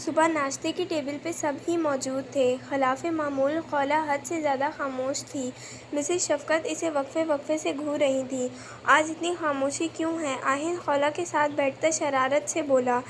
صبح ناشتے کی ٹیبل پہ سب ہی موجود تھے۔ خلاف معمول خولہ حد سے زیادہ خاموش تھی۔ مسز شفقت اسے وقفے وقفے سے گھور رہی تھیں۔ آج اتنی خاموشی کیوں ہے؟ آہن خولہ کے ساتھ بیٹھتا شرارت سے بولا۔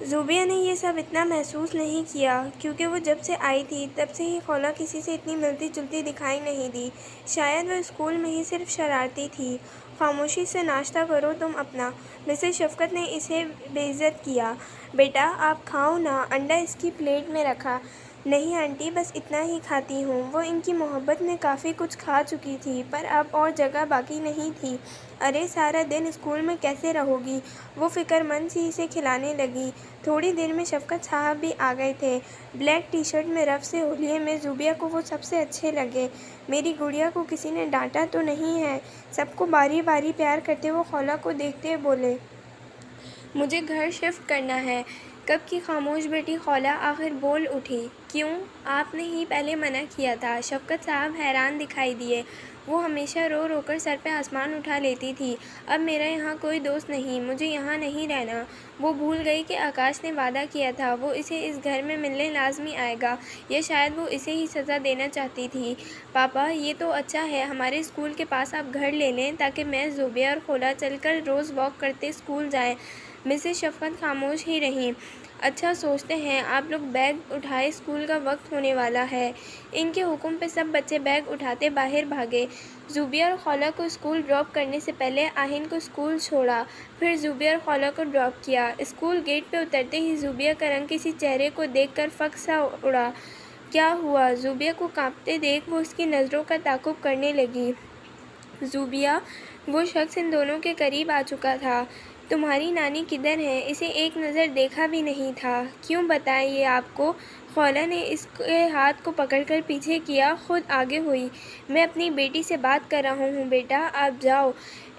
زوبیہ نے یہ سب اتنا محسوس نہیں کیا کیونکہ وہ جب سے آئی تھی تب سے ہی خولہ کسی سے اتنی ملتی جلتی دکھائی نہیں دی۔ شاید وہ اسکول میں ہی صرف شرارتی تھی۔ خاموشی سے ناشتہ کرو تم اپنا۔ مسز شفقت نے اسے بے عزت کیا۔ بیٹا آپ کھاؤ نا، انڈا اس کی پلیٹ میں رکھا۔ نہیں آنٹی، بس اتنا ہی کھاتی ہوں۔ وہ ان کی محبت میں کافی کچھ کھا چکی تھی پر اب اور جگہ باقی نہیں تھی۔ ارے سارا دن اسکول میں کیسے رہو گی؟ وہ فکر مند سی اسے کھلانے لگی۔ تھوڑی دیر میں شفقت صاحب بھی آ گئے تھے۔ بلیک ٹی شرٹ میں رف سے ہولیے میں زوبیہ کو وہ سب سے اچھے لگے۔ میری گڑیا کو کسی نے ڈانٹا تو نہیں ہے؟ سب کو باری باری پیار کرتے وہ خولہ کو دیکھتے بولے۔ مجھے گھر شفٹ کرنا ہے۔ کب کی خاموش بیٹی خولہ آخر بول اٹھی۔ کیوں؟ آپ نے ہی پہلے منع کیا تھا۔ شفقت صاحب حیران دکھائی دیے۔ وہ ہمیشہ رو رو کر سر پہ آسمان اٹھا لیتی تھی۔ اب میرا یہاں کوئی دوست نہیں، مجھے یہاں نہیں رہنا۔ وہ بھول گئی کہ آکاش نے وعدہ کیا تھا وہ اسے اس گھر میں ملنے لازمی آئے گا، یا شاید وہ اسے ہی سزا دینا چاہتی تھی۔ پاپا یہ تو اچھا ہے ہمارے اسکول کے پاس آپ گھر لے لیں تاکہ میں، زوبیہ اور خولہ چل کر روز واک کرتے اسکول جائیں۔ مسز شفقت خاموش ہی رہیں۔ اچھا سوچتے ہیں آپ لوگ، بیگ اٹھائے اسکول کا وقت ہونے والا ہے۔ ان کے حکم پہ سب بچے بیگ اٹھاتے باہر بھاگے۔ زوبیہ اور خولہ کو اسکول ڈراپ کرنے سے پہلے آہن کو اسکول چھوڑا، پھر زوبیہ اور خولہ کو ڈراپ کیا۔ اسکول گیٹ پہ اترتے ہی زوبیہ کا رنگ کسی چہرے کو دیکھ کر فک سا اڑا۔ کیا ہوا؟ زوبیہ کو کانپتے دیکھ وہ اس کی نظروں کا تعاقب کرنے لگی۔ زوبیہ، وہ شخص ان دونوں کے قریب آ چکا تھا۔ تمہاری نانی کدھر ہے؟ اسے ایک نظر دیکھا بھی نہیں تھا۔ کیوں بتائیں یہ آپ کو؟ خولہ نے اس کے ہاتھ کو پکڑ کر پیچھے کیا، خود آگے ہوئی۔ میں اپنی بیٹی سے بات کر رہا ہوں بیٹا، آپ جاؤ۔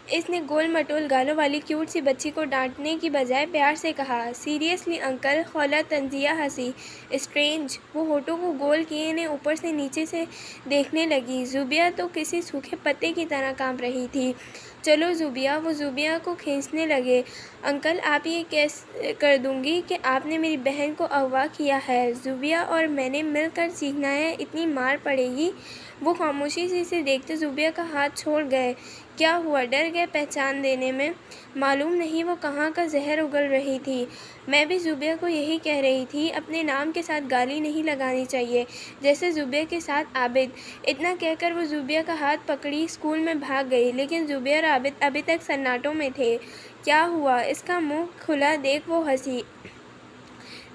اس نے گول مٹول گالوں والی کیوٹ سی بچی کو ڈانٹنے کی بجائے پیار سے کہا۔ Seriously uncle? خولہ طنزیہ ہنسی۔ اسٹرینج! وہ ہونٹوں کو گول کیے انہیں اوپر سے نیچے سے دیکھنے لگی۔ زوبیہ تو کسی سوکھے پتے کی طرح کانپ رہی تھی۔ چلو زوبیہ! وہ زوبیہ کو کھینچنے لگے۔ انکل آپ یہ کیسے کر دوں گی کہ آپ نے میری بہن کو اغوا کیا ہے؟ زوبیہ اور میں نے مل کر سیکھنا ہے، اتنی مار پڑے گی؟ وہ خاموشی سے اسے دیکھتے زوبیہ کا ہاتھ چھوڑ گئے۔ کیا ہوا؟ ڈر گئے پہچان دینے میں؟ معلوم نہیں وہ کہاں کا زہر اگل رہی تھی۔ میں بھی زوبیہ کو یہی کہہ رہی تھی، اپنے نام کے ساتھ گالی نہیں لگانی چاہیے، جیسے زوبیہ کے ساتھ عابد۔ اتنا کہہ کر وہ زوبیہ کا ہاتھ پکڑی اسکول میں بھاگ گئی، لیکن زوبیہ اور عابد ابھی تک سناٹوں میں تھے۔ کیا ہوا؟ اس کا منہ کھلا دیکھ وہ ہنسی۔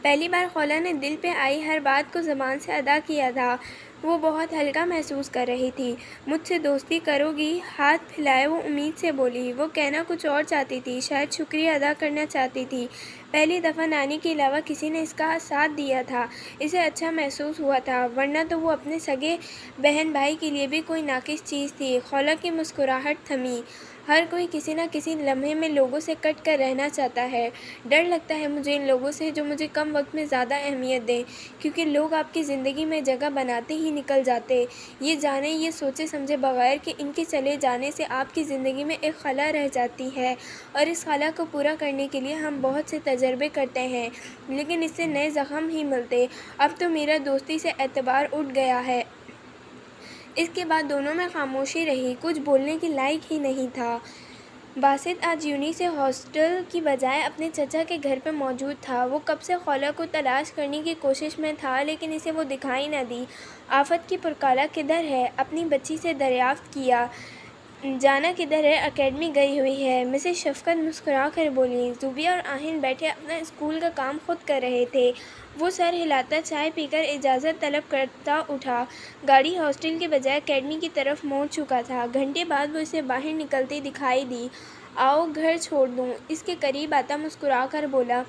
پہلی بار خولہ نے دل پہ آئی ہر بات کو زبان سے ادا کیا تھا۔ وہ بہت ہلکا محسوس کر رہی تھی۔ مجھ سے دوستی کرو گی؟ ہاتھ پھیلائے وہ امید سے بولی۔ وہ کہنا کچھ اور چاہتی تھی، شاید شکریہ ادا کرنا چاہتی تھی۔ پہلی دفعہ نانی کے علاوہ کسی نے اس کا ساتھ دیا تھا، اسے اچھا محسوس ہوا تھا، ورنہ تو وہ اپنے سگے بہن بھائی کے لیے بھی کوئی ناقص چیز تھی۔ خولہ کی مسکراہٹ تھمی۔ ہر کوئی کسی نہ کسی لمحے میں لوگوں سے کٹ کر رہنا چاہتا ہے۔ ڈر لگتا ہے مجھے ان لوگوں سے جو مجھے کم وقت میں زیادہ اہمیت دیں، کیونکہ لوگ آپ کی زندگی میں جگہ بناتے ہی نکل جاتے، یہ جانے یہ سوچے سمجھے بغیر کہ ان کے چلے جانے سے آپ کی زندگی میں ایک خلا رہ جاتی ہے، اور اس خلا کو پورا کرنے کے لیے ہم بہت سے تجربے کرتے ہیں لیکن اس سے نئے زخم ہی ملتے۔ اب تو میرا دوستی سے اعتبار اٹھ گیا ہے۔ اس کے بعد دونوں میں خاموشی رہی، کچھ بولنے کے لائق ہی نہیں تھا۔ باسط آج یونی سے ہاسٹل کی بجائے اپنے چچا کے گھر پہ موجود تھا۔ وہ کب سے خولہ کو تلاش کرنے کی کوشش میں تھا لیکن اسے وہ دکھائی نہ دی۔ آفت کی پرکالہ کدھر ہے؟ اپنی بچی سے دریافت کیا۔ جانا کدھر ہے؟ اکیڈمی گئی ہوئی ہے، مسز شفقت مسکرا کر بولی۔ زوبیہ اور آہن بیٹھے اپنا اسکول کا کام خود کر رہے تھے۔ وہ سر ہلاتا چائے پی کر اجازت طلب کرتا اٹھا۔ گاڑی ہاسٹل کے بجائے اکیڈمی کی طرف موڑ چکا تھا۔ گھنٹے بعد وہ اسے باہر نکلتی دکھائی دی۔ آؤ گھر چھوڑ دوں، اس کے قریب آتا مسکرا کر بولا۔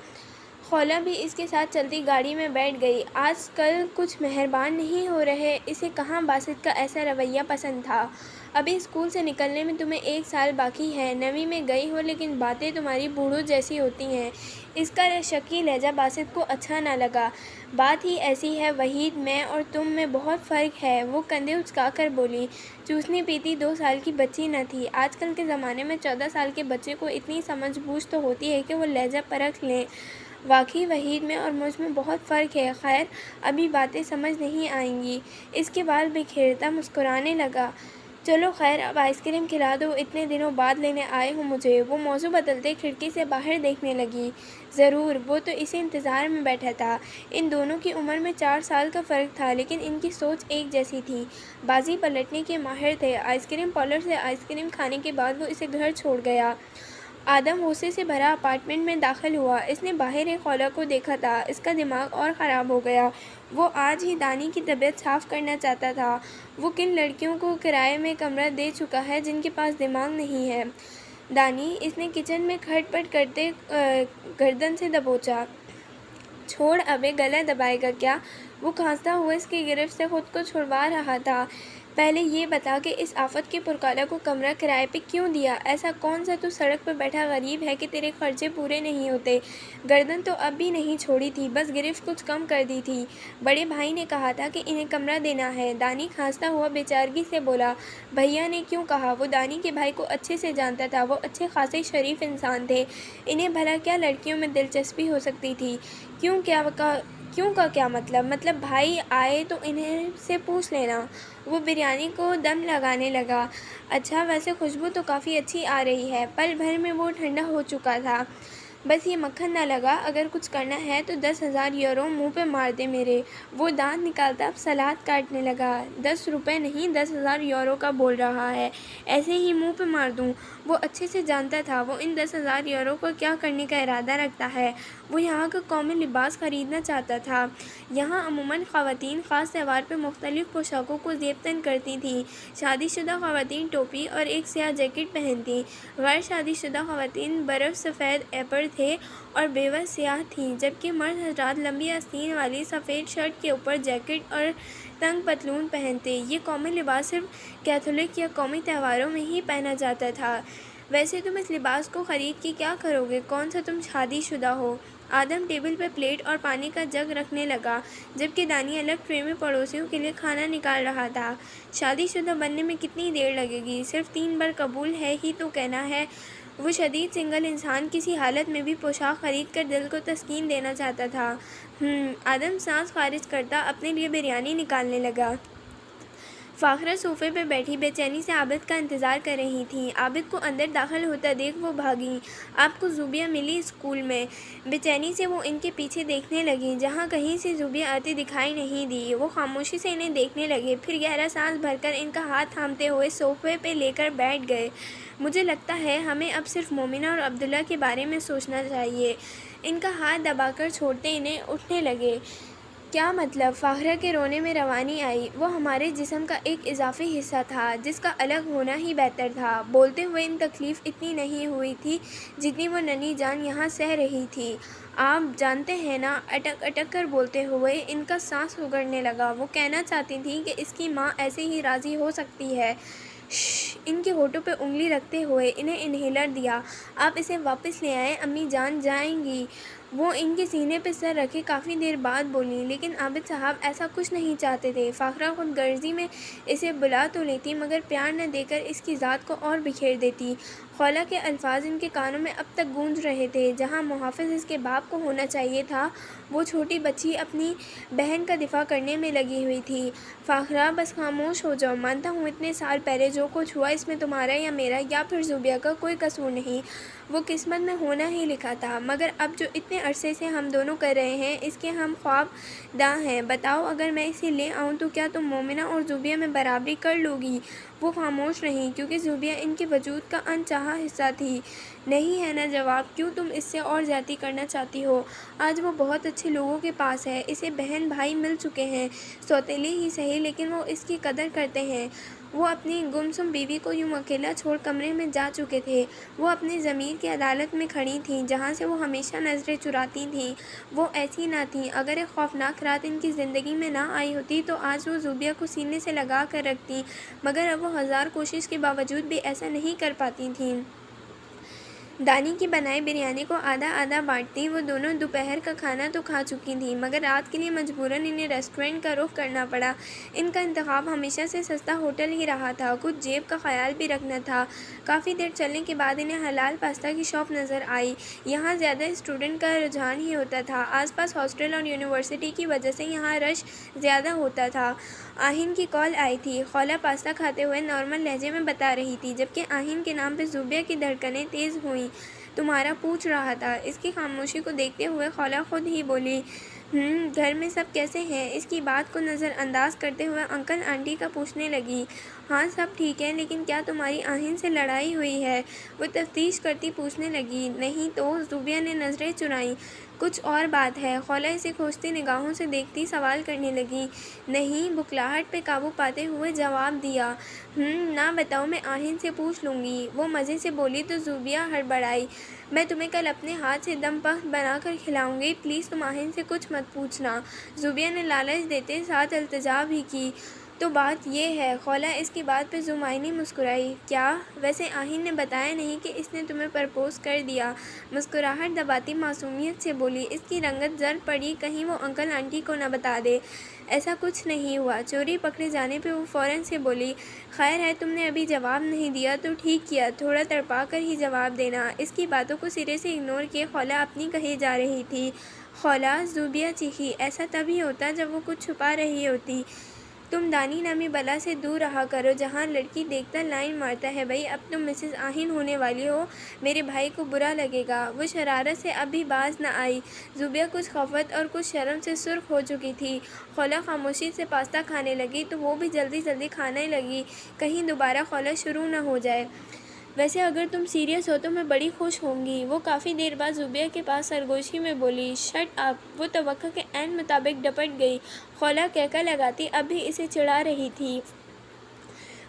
خولہ بھی اس کے ساتھ چلتی گاڑی میں بیٹھ گئی۔ آج کل کچھ مہربان نہیں ہو رہے؟ اسے کہاں باسط کا ایسا رویہ پسند تھا۔ ابھی اسکول سے نکلنے میں تمہیں 1 سال باقی ہے، 9ویں میں گئی ہو لیکن باتیں تمہاری بوڑھوں جیسی ہوتی ہیں۔ اس کا شکی لہجہ باسط کو اچھا نہ لگا۔ بات ہی ایسی ہے وحید، میں اور تم میں بہت فرق ہے، وہ کندھے اچکا کر بولی۔ چوسنی پیتی 2 سال کی بچی نہ تھی۔ آج کل کے زمانے میں 14 سال کے بچے کو اتنی سمجھ بوجھ تو ہوتی ہے کہ وہ لہجہ پرکھ لیں۔ واقعی وحید میں اور مجھ میں بہت فرق ہے۔ خیر، ابھی باتیں سمجھ نہیں آئیں گی۔ اس کے بال بکھیرتا مسکرانے لگا۔ چلو خیر، اب آئس کریم کھلا دو، اتنے دنوں بعد لینے آئے ہو مجھے۔ وہ موضوع بدلتے کھڑکی سے باہر دیکھنے لگی۔ ضرور، وہ تو اسی انتظار میں بیٹھا تھا۔ ان دونوں کی عمر میں 4 سال کا فرق تھا، لیکن ان کی سوچ ایک جیسی تھی۔ بازی پلٹنے کے ماہر تھے۔ آئس کریم پارلر سے آئس کریم کھانے کے بعد وہ اسے گھر چھوڑ گیا۔ آدم غصے سے بھرا اپارٹمنٹ میں داخل ہوا۔ اس نے باہر ایک خولہ کو دیکھا تھا۔ اس کا دماغ اور خراب ہو گیا۔ وہ آج ہی دانی کی طبیعت صاف کرنا چاہتا تھا۔ وہ کن لڑکیوں کو کرائے میں کمرہ دے چکا ہے جن کے پاس دماغ نہیں ہے؟ دانی، اس نے کچن میں کھٹ پٹ کرتے گردن سے دبوچا۔ چھوڑ ابے، گلا دبائے گا کیا؟ وہ کھانستا ہوا اس کی گرفت سے خود کو چھڑوا رہا تھا۔ پہلے یہ بتا کہ اس آفت کے پرکالہ کو کمرہ کرائے پہ کیوں دیا؟ ایسا کون سا تو سڑک پہ بیٹھا غریب ہے کہ تیرے خرچے پورے نہیں ہوتے؟ گردن تو اب بھی نہیں چھوڑی تھی، بس گرفت کچھ کم کر دی تھی۔ بڑے بھائی نے کہا تھا کہ انہیں کمرہ دینا ہے۔ دانی کھانستا ہوا بے چارگی سے بولا۔ بھیا نے کیوں کہا؟ وہ دانی کے بھائی کو اچھے سے جانتا تھا۔ وہ اچھے خاصے شریف انسان تھے۔ انہیں بھلا کیا لڑکیوں میں دلچسپی ہو سکتی تھی؟ کیوں کا کیا مطلب؟ مطلب بھائی آئے تو انہیں سے پوچھ لینا۔ وہ بریانی کو دم لگانے لگا۔ اچھا، ویسے خوشبو تو کافی اچھی آ رہی ہے۔ پل بھر میں وہ ٹھنڈا ہو چکا تھا۔ بس یہ مکھن نہ لگا۔ اگر کچھ کرنا ہے تو 10,000 یورو منہ پہ مار دے میرے۔ وہ دانت نکالتا اب سلاد کاٹنے لگا۔ 10 روپے نہیں، 10,000 یورو کا بول رہا ہے۔ ایسے ہی منہ پہ مار دوں؟ وہ اچھے سے جانتا تھا وہ ان 10,000 یورو کو کیا کرنے کا ارادہ رکھتا ہے۔ وہ یہاں کا قومی لباس خریدنا چاہتا تھا۔ یہاں عموماً خواتین خاص تہوار پہ مختلف پوشاکوں کو زیب تن کرتی تھیں۔ شادی شدہ خواتین ٹوپی اور ایک سیاہ جیکٹ پہنتیں۔ غیر شادی شدہ خواتین برف سفید ایپر تھے اور بیوہ سیاہ تھیں، جبکہ مرد حضرات لمبی آستین والی سفید شرٹ کے اوپر جیکٹ اور تنگ پتلون پہنتے۔ یہ قومی لباس صرف کیتھولک یا قومی تہواروں میں ہی پہنا جاتا تھا۔ ویسے تم اس لباس کو خرید کے کیا کرو گے؟ کون سا تم شادی شدہ ہو؟ آدم ٹیبل پہ پلیٹ اور پانی کا جگ رکھنے لگا، جبکہ دانی الگ ٹرے میں پڑوسیوں کے لیے کھانا نکال رہا تھا۔ شادی شدہ بننے میں کتنی دیر لگے گی؟ صرف 3 بار قبول ہے ہی تو کہنا ہے۔ وہ شدید سنگل انسان کسی حالت میں بھی پوشاک خرید کر دل کو تسکین دینا چاہتا تھا۔ آدم سانس خارج کرتا اپنے لیے بریانی نکالنے لگا۔ فاخرہ صوفے پہ بیٹھی بے چینی سے عابد کا انتظار کر رہی تھیں۔ عابد کو اندر داخل ہوتا دیکھ وہ بھاگیں۔ آپ کو زوبیہ ملی اسکول میں؟ بے چینی سے وہ ان کے پیچھے دیکھنے لگیں۔ جہاں کہیں سے زوبیہ آتی دکھائی نہیں دی۔ وہ خاموشی سے انہیں دیکھنے لگے، پھر گہرا سانس بھر کر ان کا ہاتھ تھامتے ہوئے صوفے پہ لے کر بیٹھ گئے۔ مجھے لگتا ہے ہمیں اب صرف مومنہ اور عبداللہ کے بارے میں سوچنا چاہیے۔ ان کا ہاتھ دبا کر چھوڑتے انہیں اٹھنے لگے۔ کیا مطلب؟ فاخرہ کے رونے میں روانی آئی۔ وہ ہمارے جسم کا ایک اضافی حصہ تھا جس کا الگ ہونا ہی بہتر تھا۔ بولتے ہوئے ان تکلیف اتنی نہیں ہوئی تھی جتنی وہ ننھی جان یہاں سہ رہی تھی۔ آپ جانتے ہیں نا، اٹک اٹک کر بولتے ہوئے ان کا سانس اگڑنے لگا۔ وہ کہنا چاہتی تھیں کہ اس کی ماں ایسے ہی راضی ہو سکتی ہے۔ شش! ان کے ہونٹوں پہ انگلی رکھتے ہوئے انہیں انہیلر دیا۔ آپ اسے واپس لے آئیں، امی جان جائیں گی۔ وہ ان کے سینے پہ سر رکھے کافی دیر بعد بولیں، لیکن عابد صاحب ایسا کچھ نہیں چاہتے تھے۔ فاخرہ خود غرضی میں اسے بلا تو لیتی مگر پیار نہ دے کر اس کی ذات کو اور بکھیر دیتی۔ خولہ کے الفاظ ان کے کانوں میں اب تک گونج رہے تھے۔ جہاں محافظ اس کے باپ کو ہونا چاہیے تھا، وہ چھوٹی بچی اپنی بہن کا دفاع کرنے میں لگی ہوئی تھی۔ فاخرہ، بس خاموش ہو جاؤ۔ مانتا ہوں اتنے سال پہلے جو کچھ ہوا اس میں تمہارا یا میرا یا پھر زوبیہ کا کوئی قصور نہیں، وہ قسمت میں ہونا ہی لکھا تھا۔ مگر اب جو اتنے عرصے سے ہم دونوں کر رہے ہیں اس کے ہم خواب داں ہیں۔ بتاؤ، اگر میں اسے لے آؤں تو کیا تم مومنہ اور زوبیہ میں برابری کر لو گی؟ وہ خاموش رہیں، کیونکہ زوبیہ ان کے وجود کا انچاہا حصہ تھی۔ نہیں ہے نا جواب؟ کیوں تم اس سے اور زیادتی کرنا چاہتی ہو؟ آج وہ بہت اچھے لوگوں کے پاس ہے، اسے بہن بھائی مل چکے ہیں، سوتیلے ہی صحیح لیکن وہ اس کی قدر کرتے ہیں۔ وہ اپنی گمسم بیوی کو یوں اکیلا چھوڑ کمرے میں جا چکے تھے۔ وہ اپنی ضمیر کی عدالت میں کھڑی تھیں جہاں سے وہ ہمیشہ نظریں چراتی تھیں۔ وہ ایسی نہ تھیں۔ اگر ایک خوفناک رات ان کی زندگی میں نہ آئی ہوتی تو آج وہ زوبیہ کو سینے سے لگا کر رکھتیں، مگر اب وہ 1000 کوشش کے باوجود بھی ایسا نہیں کر پاتی تھیں۔ دانی کی بنائی بریانی کو آدھا آدھا بانٹتی۔ وہ دونوں دوپہر کا کھانا تو کھا چکی تھیں مگر رات کے لیے مجبوراً انہیں ریسٹورنٹ کا رخ کرنا پڑا۔ ان کا انتخاب ہمیشہ سے سستا ہوٹل ہی رہا تھا، کچھ جیب کا خیال بھی رکھنا تھا۔ کافی دیر چلنے کے بعد انہیں حلال پاستا کی شاپ نظر آئی۔ یہاں زیادہ اسٹوڈنٹ کا رجحان ہی ہوتا تھا، آس پاس ہاسٹل اور یونیورسٹی کی وجہ سے یہاں رش زیادہ ہوتا تھا۔ آہین کی کال آئی تھی۔ خولہ پاستا کھاتے ہوئے نارمل لہجے میں بتا رہی تھی، جبکہ آہین کے نام پہ زوبیہ کی دھڑکنیں تیز ہوئیں۔ تمہارا پوچھ رہا تھا۔ اس کی خاموشی کو دیکھتے ہوئے خولہ خود ہی بولی، گھر میں سب کیسے ہیں؟ اس کی بات کو نظر انداز کرتے ہوئے انکل آنٹی کا پوچھنے لگی۔ ہاں سب ٹھیک ہے، لیکن کیا تمہاری آہین سے لڑائی ہوئی ہے؟ وہ تفتیش کرتی پوچھنے لگی۔ نہیں تو، زوبیہ نے نظریں چرائیں۔ کچھ اور بات ہے؟ خولہ اسے کھوجتی نگاہوں سے دیکھتی سوال کرنے لگی۔ نہیں، بخلاہٹ پہ قابو پاتے ہوئے جواب دیا۔ نہ بتاؤ، میں آہین سے پوچھ لوں گی، وہ مزے سے بولی تو زوبیہ ہڑبڑائی۔ میں تمہیں کل اپنے ہاتھ سے دم پخت بنا کر کھلاؤں گی، پلیز تم آہین سے کچھ مت پوچھنا۔ زوبیہ نے لالچ دیتے ساتھ التجا بھی کی۔ تو بات یہ ہے؟ خولہ اس کی بات پہ ذومعنی مسکرائی۔ کیا؟ ویسے آہین نے بتایا نہیں کہ اس نے تمہیں پرپوز کر دیا؟ مسکراہٹ دباتی معصومیت سے بولی۔ اس کی رنگت زرد پڑی، کہیں وہ انکل آنٹی کو نہ بتا دے۔ ایسا کچھ نہیں ہوا۔ چوری پکڑے جانے پہ وہ فوراً سے بولی۔ خیر ہے، تم نے ابھی جواب نہیں دیا تو ٹھیک کیا، تھوڑا تڑپا کر ہی جواب دینا۔ اس کی باتوں کو سرے سے اگنور کیے خولہ اپنی کہی جا رہی تھی۔ خولہ، زوبیہ چیخی، ایسا تبھی ہوتا جب وہ کچھ چھپا رہی ہوتی۔ تم دانی نامی بلا سے دور رہا کرو، جہاں لڑکی دیکھتا لائن مارتا ہے۔ بھئی اب تم مسز آہین ہونے والی ہو، میرے بھائی کو برا لگے گا۔ وہ شرارت سے اب بھی باز نہ آئی۔ زوبیہ کچھ خفت اور کچھ شرم سے سرخ ہو چکی تھی۔ خولہ خاموشی سے پاستا کھانے لگی تو وہ بھی جلدی جلدی کھانے لگی، کہیں دوبارہ خولہ شروع نہ ہو جائے۔ ویسے اگر تم سیریس ہو تو میں بڑی خوش ہوں گی، وہ کافی دیر بعد زوبیہ کے پاس سرگوشی میں بولی۔ Shut up! وہ توقع کے عین مطابق ڈپٹ گئی۔ خولہ کہکہ لگاتی اب بھی اسے چڑھا رہی تھی۔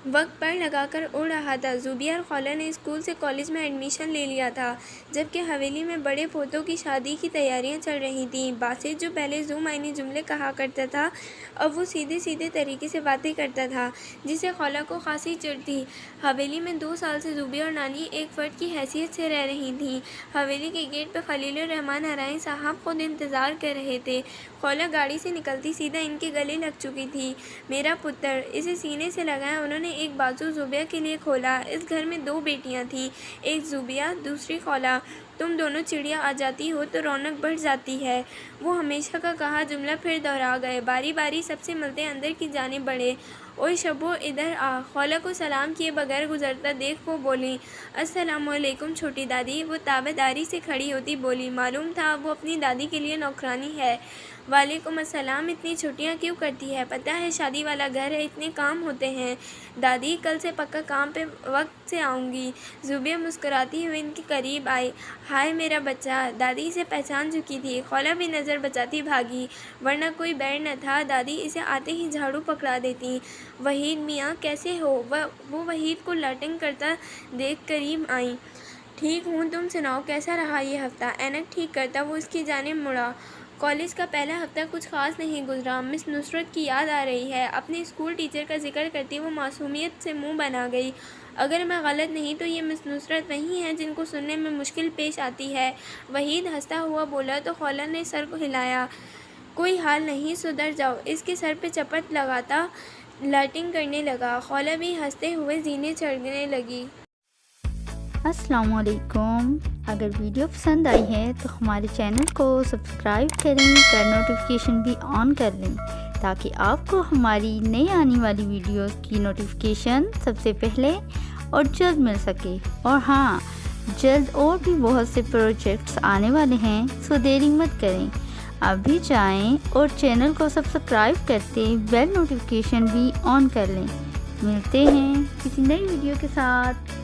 وقت پر لگا کر اڑ رہا تھا۔ زوبیہ اور خولہ نے اسکول سے کالج میں ایڈمیشن لے لیا تھا، جبکہ حویلی میں بڑے پوتوں کی شادی کی تیاریاں چل رہی تھیں۔ باسط جو پہلے ذومعنی جملے کہا کرتا تھا، اب وہ سیدھے سیدھے طریقے سے باتیں کرتا تھا، جس سے خولہ کو خاصی چڑ تھی۔ حویلی میں 2 سال سے زوبیہ اور نانی ایک فرد کی حیثیت سے رہ رہی تھیں۔ حویلی کے گیٹ پہ خلیل الرحمن حرائیں صاحب خود انتظار کر رہے تھے۔ خولہ گاڑی سے نکلتی سیدھا ان کے گلے لگ چکی تھی۔ میرا پتر! اسے سینے سے لگایا۔ انہوں نے ایک بازو زوبیہ کے لیے کھولا۔ اس گھر میں 2 بیٹیاں تھیں، ایک زوبیہ، دوسری خولہ۔ تم دونوں چڑیا آ جاتی ہو تو رونق بڑھ جاتی ہے۔ وہ ہمیشہ کا کہا جملہ پھر دہرا گئے۔ باری باری سب سے ملتے اندر کی جانب بڑھے۔ اوئے شبو، ادھر آ! خولہ کو سلام کیے بغیر گزرتا دیکھ وہ بولیں۔ السلام علیکم چھوٹی دادی۔ وہ تابعداری سے کھڑی ہوتی بولی۔ معلوم تھا وہ اپنی دادی کے لیے نوکرانی ہے۔ وعلیکم السلام۔ اتنی چھٹیاں کیوں کرتی ہے؟ پتہ ہے شادی والا گھر ہے، اتنے کام ہوتے ہیں۔ دادی، کل سے پکا کام پہ وقت سے آؤں گی۔ زوبیہ مسکراتی ہوئی ان کے قریب آئی۔ ہائے میرا بچہ! دادی اسے پہچان چکی تھی۔ خولہ بھی نظر بچاتی بھاگی، ورنہ کوئی بیر نہ تھا، دادی اسے آتے ہی جھاڑو پکڑا دیتی۔ وحید میاں کیسے ہو؟ وہ وحید کو لاٹنگ کرتا دیکھ قریب آئیں۔ ٹھیک ہوں، تم سناؤ کیسا رہا یہ ہفتہ؟ اینک ٹھیک کرتا وہ اس کی جانب مڑا۔ کالج کا پہلا ہفتہ کچھ خاص نہیں گزرا۔ مس نصرت کی یاد آ رہی ہے۔ اپنے اسکول ٹیچر کا ذکر کرتی وہ معصومیت سے منہ بنا گئی۔ اگر میں غلط نہیں تو یہ مس نصرت وہی ہیں جن کو سننے میں مشکل پیش آتی ہے؟ وحید ہنستا ہوا بولا تو خولہ نے سر کو ہلایا۔ کوئی حال نہیں، سدھر جاؤ۔ اس کے سر پہ چپت لگاتا لاٹنگ کرنے لگا۔ خولہ بھی ہنستے ہوئے زینے چڑھنے لگی۔ السلام علیکم۔ اگر ویڈیو پسند آئی ہے تو ہمارے چینل کو سبسکرائب کریں، نوٹیفیکیشن بھی آن کر لیں تاکہ آپ کو ہماری نئی آنے والی ویڈیوز کی نوٹیفیکیشن سب سے پہلے اور جلد مل سکے۔ اور ہاں، جلد اور بھی بہت سے پروجیکٹس آنے والے ہیں، سو دیری مت کریں، ابھی جائیں اور چینل کو سبسکرائب کرتے بیل نوٹیفیکیشن بھی آن کر لیں۔ ملتے ہیں کسی نئی ویڈیو کے ساتھ۔